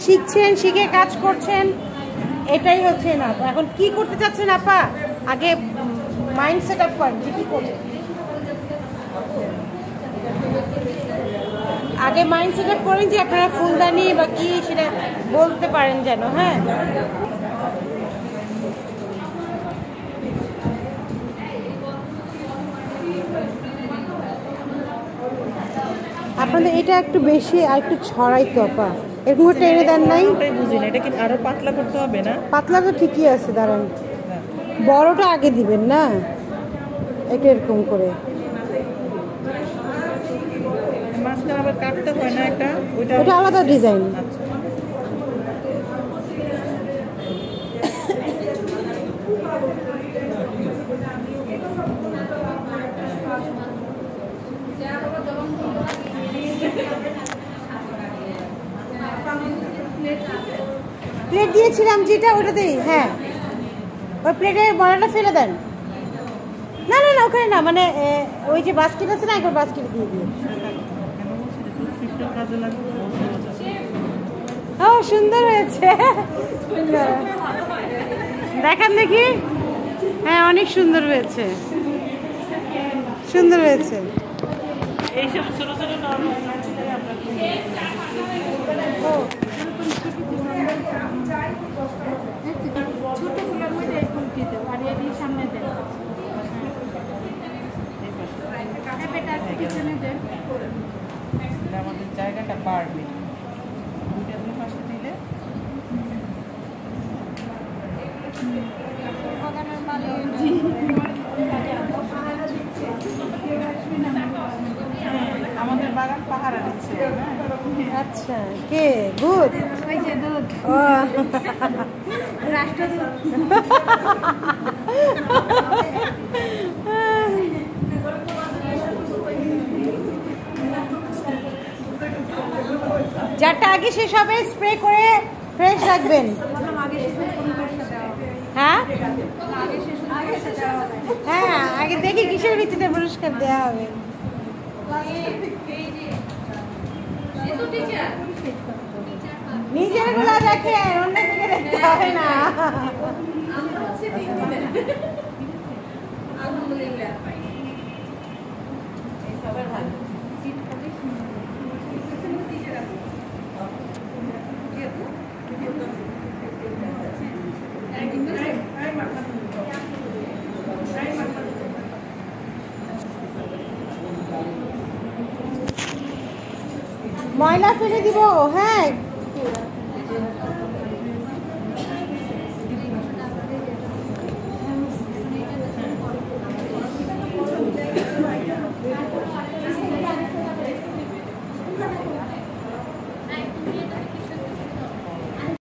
শিখছেন, শিখে কাজ করছেন, এটাই হচ্ছে না। এখন কি করতে চাচ্ছেন আপা? আগে মাইন্ড সেট আপ করেন যে কি করবেন। আগে মাইন্ড সেট আপ করেন যে আপনারা ফুলদানি বা কি সেটা বলতে পারেন যেন। হ্যাঁ, আপনাদের এটা একটু বেশি আর একটু ছড়াইতো আপা, এরকম টেনে দেন নাই? বুঝিনি, এটা কি আরো পাতলা করতে হবে না? পাতলা তো ঠিকই আছে, দাঁড়ান। বড়টা আগে দিবেন না, এটা এরকম করে। মাঝখানে আবার কাটতে হয় না একটা? ওটা আলাদা ডিজাইন। প্লেট দিয়েছিলাম যেটা, ওটাতেই। হ্যাঁ, ওই প্লেটের বড়াটা ফেলে দেন। না না না, ওখানে না, মানে ওই যে বাস্কেট আছে না, একবার বাস্কেট দিয়ে দিয়ে। ও সুন্দর হয়েছে, দেখান দেখি। হ্যাঁ, অনেক সুন্দর হয়েছে, সুন্দর হয়েছে। এইসব ছোট ছোট ছোটগুলোর মধ্যে এরকম দিতে আর এর সামনে দেন, পিছনে দেন, আমাদের জায়গাটা বাড়বে। দুইটা দুই পাশে দিলে আমাদের বাগান পাহারা দিচ্ছে। আচ্ছা, কে গুড? ওই যে দুধ, ও রাষ্ট্রদূত। যারটা আগে শেষ হবে স্প্রে করে ফ্রেশ রাখবেন। হ্যাঁ হ্যাঁ, আগে দেখি কিসের ভিত্তিতে পুরস্কার দেওয়া হবে। নিজের গুলা দেখেন, অন্য দিকে দেখতে হবে না। ময়লা ফেলে দিব। হ্যাঁ,